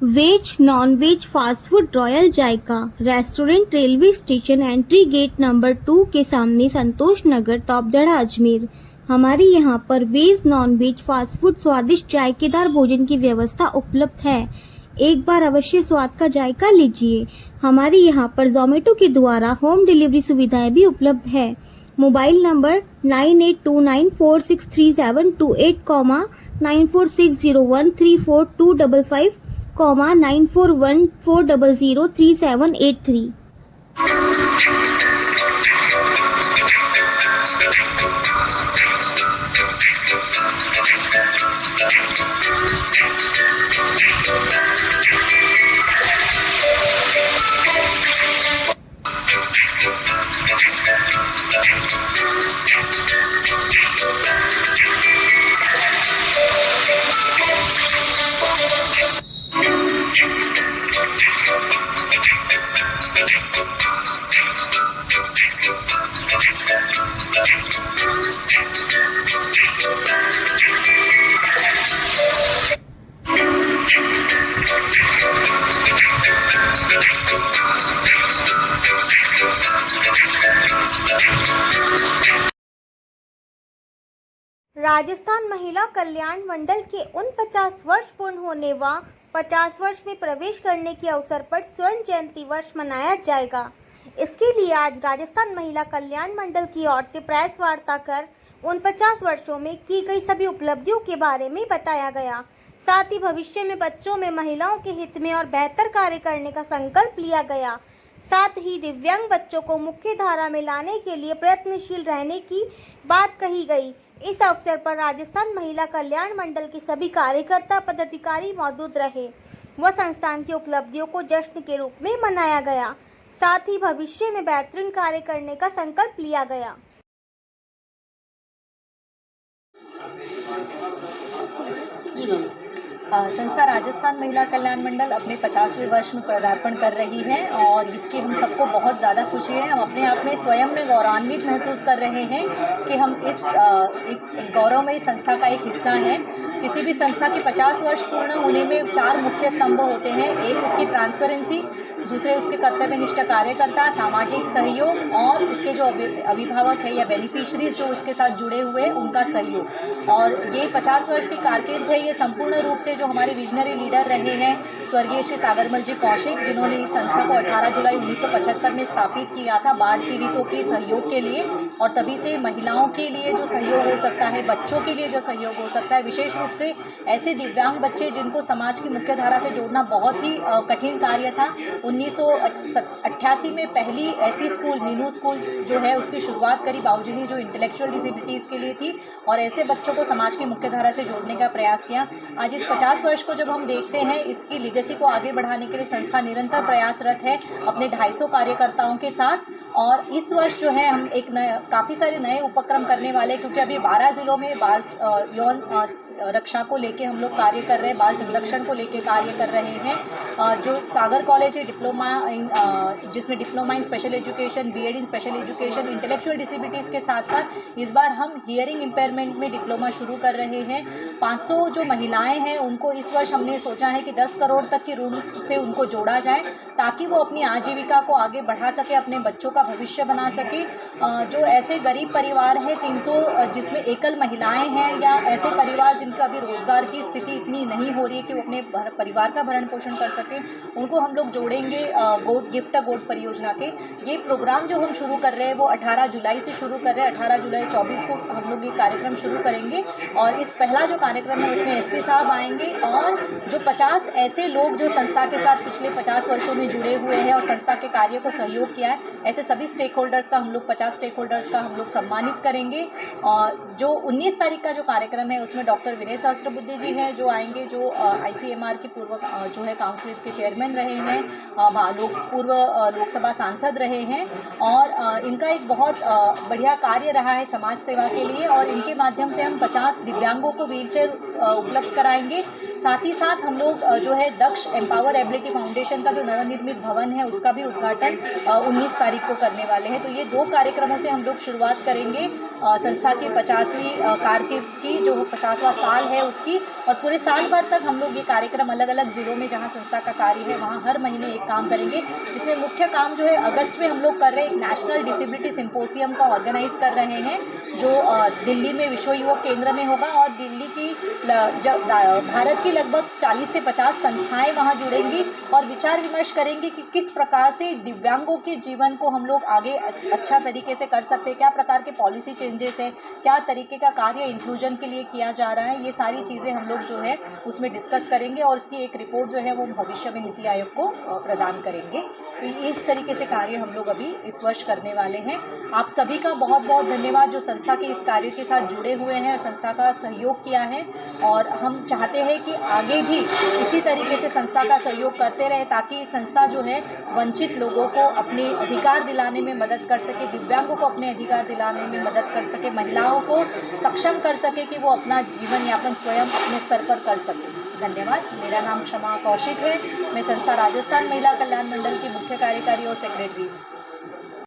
Veg non veg fast food royal Zaika restaurant railway station entry gate number 2 के सामने संतोष नगर तोपदड़ा अजमेर। हमारे यहाँ पर veg non veg fast food स्वादिष्ट जायकेदार भोजन की व्यवस्था उपलब्ध है। एक बार अवश्य स्वाद का जायका लीजिए। हमारे यहाँ पर जोमेटो के द्वारा होम डिलीवरी सुविधाएं भी उपलब्ध है। Mobile number 9829463728, 9460134255, 9414003783। राजस्थान महिला कल्याण मंडल के 49 वर्ष पूर्ण होने व 50 वर्ष में प्रवेश करने के अवसर पर स्वर्ण जयंती वर्ष मनाया जाएगा। इसके लिए आज राजस्थान महिला कल्याण मंडल की ओर से प्रेस वार्ता कर 49 वर्षों में की गई सभी उपलब्धियों के बारे में बताया गया। साथ ही भविष्य में बच्चों में महिलाओं के हित में और बेहतर कार्य करने का संकल्प लिया गया। साथ ही दिव्यांग बच्चों को मुख्य धारा में लाने के लिए प्रयत्नशील रहने की बात कही गई। इस अवसर पर राजस्थान महिला कल्याण मंडल के सभी कार्यकर्ता पदाधिकारी मौजूद रहे व संस्थान की उपलब्धियों को जश्न के रूप में मनाया गया। साथ ही भविष्य में बेहतरीन कार्य करने का संकल्प लिया गया। संस्था राजस्थान महिला कल्याण मंडल अपने 50वें वर्ष में पदार्पण कर रही है और इसकी हम सबको बहुत ज़्यादा खुशी है। हम अपने आप में स्वयं में गौरवान्वित महसूस कर रहे हैं कि हम इस गौरवमयी संस्था का एक हिस्सा हैं। किसी भी संस्था के 50 वर्ष पूर्ण होने में 4 मुख्य स्तंभ होते हैं। एक उसकी ट्रांसपेरेंसी, दूसरे उसके कर्तव्यनिष्ठ कार्यकर्ता, सामाजिक सहयोग और उसके जो अभिभावक है या बेनिफिशरीज जो उसके साथ जुड़े हुए हैं उनका सहयोग। और ये 50 वर्ष की कारकिर्द है, ये संपूर्ण रूप से जो हमारे विजनरी लीडर रहे हैं स्वर्गीय श्री सागरमल जी कौशिक, जिन्होंने इस संस्था को 18 जुलाई 1975 में स्थापित किया था बाढ़ पीड़ितों के सहयोग के लिए। और तभी से महिलाओं के लिए जो सहयोग हो सकता है, बच्चों के लिए जो सहयोग हो सकता है, विशेष रूप से ऐसे दिव्यांग बच्चे जिनको समाज की मुख्य धारा से जोड़ना बहुत ही कठिन कार्य था। 1988 में पहली ऐसी स्कूल मीनू स्कूल जो है उसकी शुरुआत करी बाबूजी ने, जो इंटेलेक्चुअल डिसेबिलिटीज़ के लिए थी और ऐसे बच्चों को समाज की मुख्य धारा से जोड़ने का प्रयास किया। आज इस 50 वर्ष को जब हम देखते हैं, इसकी लीगेसी को आगे बढ़ाने के लिए संस्था निरंतर प्रयासरत है अपने 250 कार्यकर्ताओं के साथ। और इस वर्ष जो है हम एक काफ़ी सारे नए उपक्रम करने वाले हैं, क्योंकि अभी 12 जिलों में बाल यौन रक्षा को लेके हम लोग कार्य कर रहे हैं, बाल संरक्षण को लेके कार्य कर रहे हैं। जो सागर कॉलेज है डिप्लोमा जिसमें diploma in special education, BEd in special education, intellectual disabilities के साथ साथ इस बार हम हियरिंग इम्पेयरमेंट में डिप्लोमा शुरू कर रहे हैं। 500 जो महिलाएं हैं उनको इस वर्ष हमने सोचा है कि 10 करोड़ तक की ऋण से उनको जोड़ा जाए, ताकि वो अपनी आजीविका को आगे बढ़ा सके, अपने बच्चों का भविष्य बना सके। जो ऐसे गरीब परिवार हैं 300 जिसमें एकल महिलाएं हैं या ऐसे परिवार जिनका अभी रोजगार की स्थिति इतनी नहीं हो रही है कि वो अपने परिवार का भरण पोषण कर सकें, उनको हम लोग जोड़ेंगे गोट गिफ्ट गोट परियोजना के। ये प्रोग्राम जो हम शुरू कर रहे हैं वो 18 जुलाई से शुरू कर रहे हैं। 18 जुलाई 24 को हम लोग ये कार्यक्रम शुरू करेंगे और इस पहला जो कार्यक्रम है उसमें एसपी साहब आएंगे और जो 50 ऐसे लोग जो संस्था के साथ पिछले 50 वर्षों में जुड़े हुए हैं और संस्था के कार्य को सहयोग किया है, ऐसे सभी स्टेक होल्डर्स का हम लोग 50 स्टेक होल्डर्स का हम लोग सम्मानित करेंगे। और जो 19 तारीख का जो कार्यक्रम है उसमें डॉक्टर विनय सहस्त्रबुद्धे जी हैं जो आएंगे, जो ICMR के पूर्व जो है काउंसिल के चेयरमैन रहे हैं, पूर्व लोकसभा सांसद रहे हैं और इनका एक बहुत बढ़िया कार्य रहा है समाज सेवा के लिए और इनके माध्यम से हम 50 दिव्यांगों को व्हीलचेयर उपलब्ध कराएंगे। साथ ही साथ हम लोग जो है दक्ष एम्पावर एबिलिटी फाउंडेशन का जो नवनिर्मित भवन है उसका भी उद्घाटन 19 तारीख को करने वाले हैं। तो ये 2 कार्यक्रमों से हम लोग शुरुआत करेंगे संस्था की 50वीं कारकिर्द की, जो 50वां साल है उसकी, और पूरे साल भर तक हम लोग ये कार्यक्रम अलग अलग ज़िलों में जहाँ संस्था का कार्य है वहाँ हर महीने एक काम करेंगे, जिसमें मुख्य काम जो है अगस्त में हम लोग कर रहे हैं एक नेशनल डिसेबिलिटी सिम्पोजियम का ऑर्गेनाइज कर रहे हैं जो दिल्ली में विश्व युवक केंद्र में होगा और दिल्ली की भारत की लगभग 40 से 50 संस्थाएं वहां जुड़ेंगी और विचार विमर्श करेंगे कि किस प्रकार से दिव्यांगों के जीवन को हम लोग आगे अच्छा तरीके से कर सकते हैं, क्या प्रकार के पॉलिसी चेंजेस है, क्या तरीके का कार्य इंक्लूजन के लिए किया जा रहा है। ये सारी चीज़ें हम लोग जो है उसमें डिस्कस करेंगे और इसकी एक रिपोर्ट जो है वो भविष्य में नीति आयोग को प्रदान करेंगे। तो इस तरीके से कार्य हम लोग अभी इस वर्ष करने वाले हैं। आप सभी का बहुत बहुत धन्यवाद जो संस्था के इस कार्य के साथ जुड़े हुए हैं और संस्था का सहयोग किया है, और हम चाहते हैं कि आगे भी इसी तरीके से संस्था का सहयोग करते रहे ताकि संस्था जो है वंचित लोगों को अपने अधिकार दिलाने में मदद कर सके, दिव्यांगों को अपने अधिकार दिलाने में मदद कर सके, महिलाओं को सक्षम कर सके कि वो अपना जीवन यापन स्वयं अपने स्तर पर कर सके। धन्यवाद। मेरा नाम क्षमा कौशिक है। मैं संस्था राजस्थान महिला कल्याण मंडल की मुख्य कार्यकारी और सेक्रेटरी हूँ।